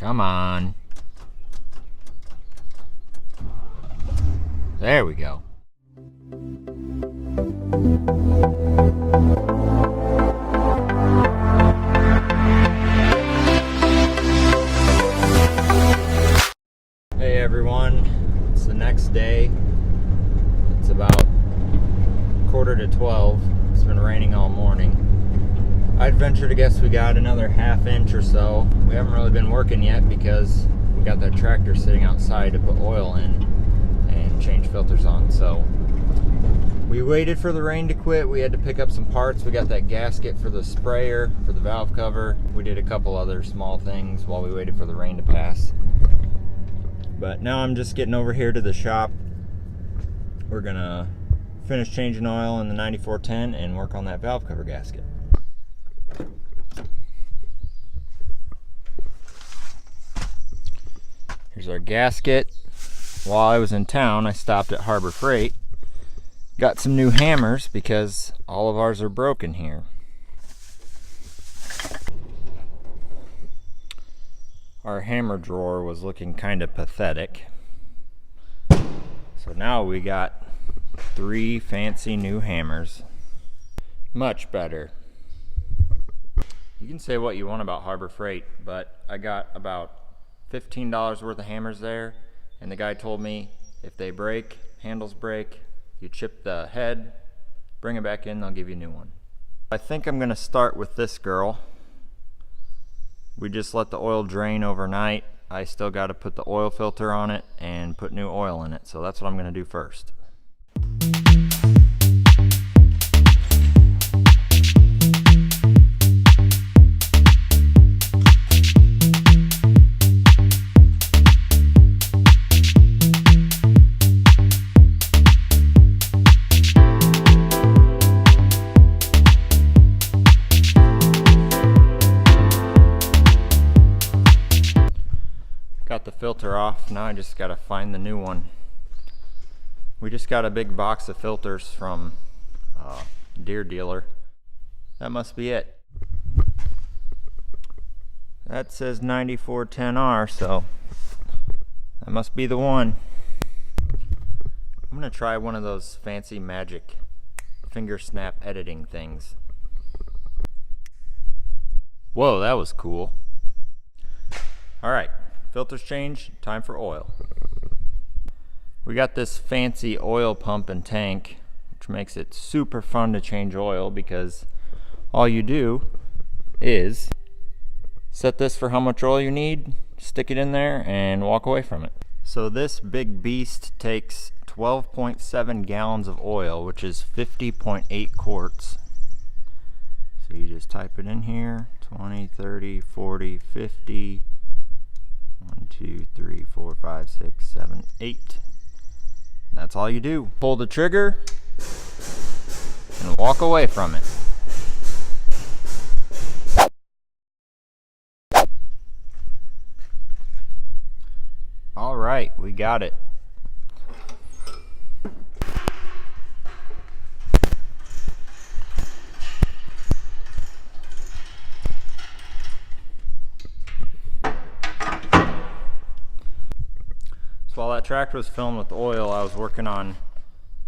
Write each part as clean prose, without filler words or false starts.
Come on. There we go. Hey everyone, it's the next day. It's about 11:45. It's been raining all morning. I'd venture to guess we got another ½ inch or so. We haven't really been working yet because we got that tractor sitting outside to put oil in and change filters on. So we waited for the rain to quit. We had to pick up some parts. We got that gasket for the sprayer, for the valve cover. We did a couple other small things while we waited for the rain to pass. But now I'm just getting over here to the shop. We're gonna finish changing oil in the 9410 and work on that valve cover gasket. Here's our gasket. While I was in town, I stopped at Harbor Freight. Got some new hammers because all of ours are broken here. Our hammer drawer was looking kind of pathetic. So now we got 3 fancy new hammers. Much better. You can say what you want about Harbor Freight, but I got about $15 worth of hammers there, and the guy told me if they break, handles break, you chip the head, bring it back in, they'll give you a new one. I think I'm gonna start with this girl. We just let the oil drain overnight. I still gotta put the oil filter on it and put new oil in it, so that's what I'm gonna do first. Got the filter off, now I just gotta find the new one. We just got a big box of filters from Deer Dealer. That must be it. That says 9410R, so that must be the one. I'm gonna try one of those fancy magic finger snap editing things. Whoa, that was cool. Alright. Filters changed, time for oil. We got this fancy oil pump and tank, which makes it super fun to change oil because all you do is set this for how much oil you need, stick it in there, and walk away from it. So this big beast takes 12.7 gallons of oil, which is 50.8 quarts. So you just type it in here, 20, 30, 40, 50, 1, 2, 3, 4, 5, 6, 7, 8. That's all you do. Pull the trigger and walk away from it. All right, we got it. So while that tractor was filling with oil, I was working on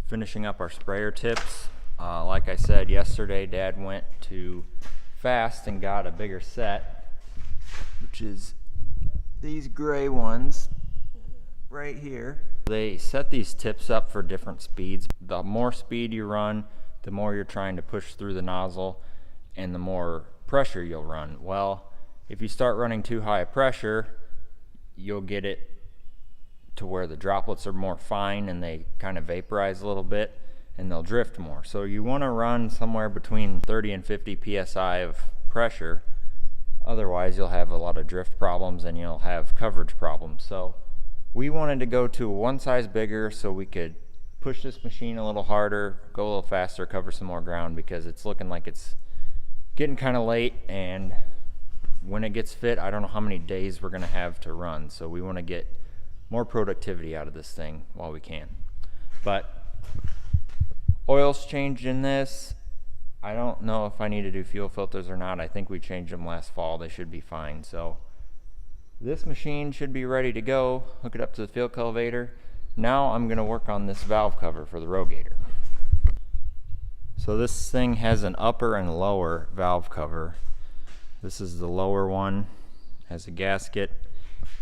finishing up our sprayer tips. Like I said yesterday, Dad went to Fast and got a bigger set, which is these gray ones right here. They set these tips up for different speeds. The more speed you run, the more you're trying to push through the nozzle and the more pressure you'll run. Well, if you start running too high a pressure, you'll get it to where the droplets are more fine and they kind of vaporize a little bit and they'll drift more. So you want to run somewhere between 30 and 50 psi of pressure, otherwise you'll have a lot of drift problems and you'll have coverage problems. So we wanted to go to one size bigger so we could push this machine a little harder, go a little faster, cover some more ground, because it's looking like it's getting kind of late, and when it gets fit, I don't know how many days we're gonna have to run. So we want to get more productivity out of this thing while we can. But oil's changed in this. I don't know if I need to do fuel filters or not. I think we changed them last fall. They should be fine. So This machine should be ready to go. Hook it up to the field cultivator. Now I'm going to work on this valve cover for the Rogator. So this thing has an upper and lower valve cover. This is the lower one, has a gasket,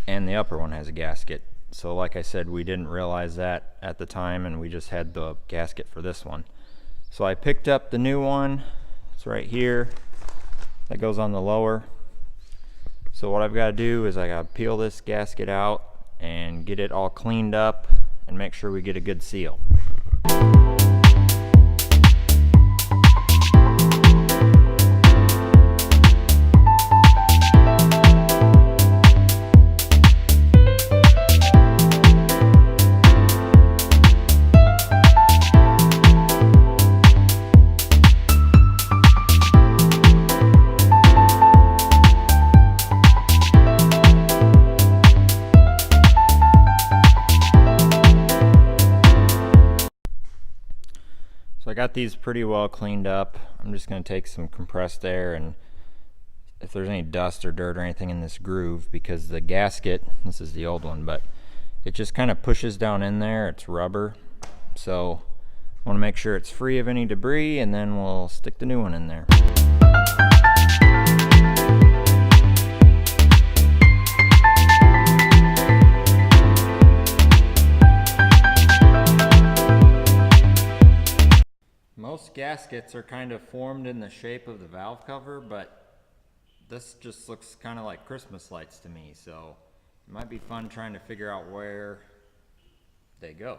and the upper one has a gasket. So like I said, we didn't realize that at the time, and we just had the gasket for this one. So I picked up the new one. It's right here. That goes on the lower. So what I've got to do is I got to peel this gasket out and get it all cleaned up and make sure we get a good seal. So I got these pretty well cleaned up. I'm just going to take some compressed air, and if there's any dust or dirt or anything in this groove, because the gasket, this is the old one, but it just kind of pushes down in there. It's rubber, so I want to make sure it's free of any debris, and then we'll stick the new one in there. Most gaskets are kind of formed in the shape of the valve cover, but this just looks kind of like Christmas lights to me, so it might be fun trying to figure out where they go.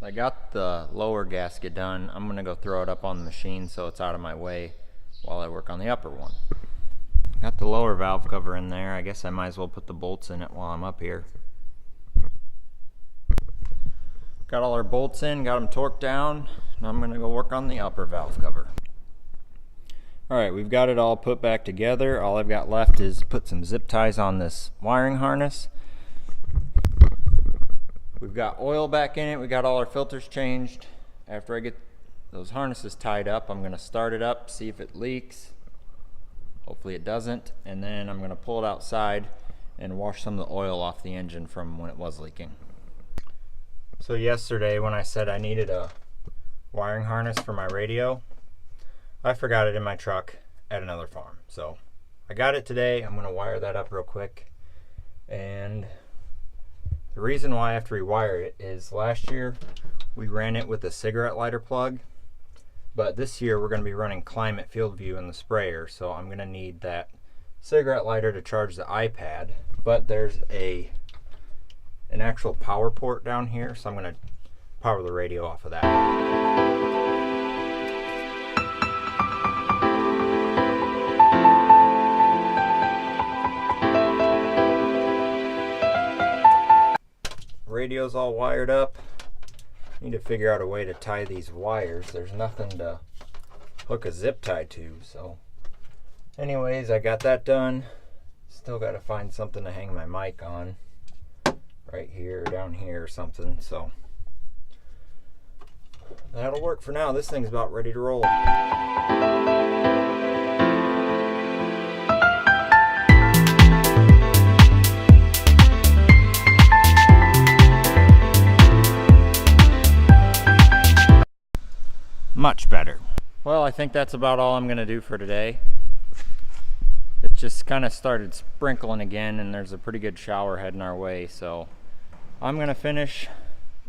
I got the lower gasket done. I'm going to go throw it up on the machine so it's out of my way while I work on the upper one. Got the lower valve cover in there. I guess I might as well put the bolts in it while I'm up here. Got all our bolts in, got them torqued down. Now I'm going to go work on the upper valve cover. Alright, we've got it all put back together. All I've got left is put some zip ties on this wiring harness. We've got oil back in it. We got all our filters changed. After I get those harnesses tied up, I'm going to start it up, see if it leaks. Hopefully it doesn't. And then I'm going to pull it outside and wash some of the oil off the engine from when it was leaking. So yesterday when I said I needed a wiring harness for my radio, I forgot it in my truck at another farm. So I got it today. I'm going to wire that up real quick. And the reason why I have to rewire it is last year we ran it with a cigarette lighter plug, but this year we're going to be running Climate Field View in the sprayer, so I'm going to need that cigarette lighter to charge the iPad, but there's an actual power port down here, so I'm going to power the radio off of that. Radio's all wired up. Need to figure out a way to tie these wires. There's nothing to hook a zip tie to, so anyways, I got that done. Still got to find something to hang my mic on, right here, down here or something, so that'll work for now. This thing's about ready to roll. Much better. Well, I think that's about all I'm going to do for today. It just kind of started sprinkling again, and there's a pretty good shower heading our way, so I'm going to finish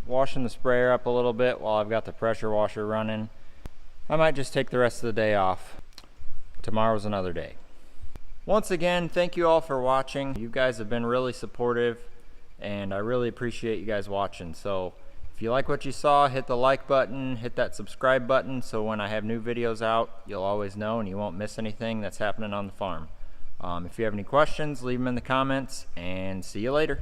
washing the sprayer up a little bit while I've got the pressure washer running. I might just take the rest of the day off. Tomorrow's another day. Once again, thank you all for watching. You guys have been really supportive, and I really appreciate you guys watching. So if you like what you saw, hit the like button, hit that subscribe button, so when I have new videos out, you'll always know and you won't miss anything that's happening on the farm. If you have any questions, leave them in the comments, and see you later.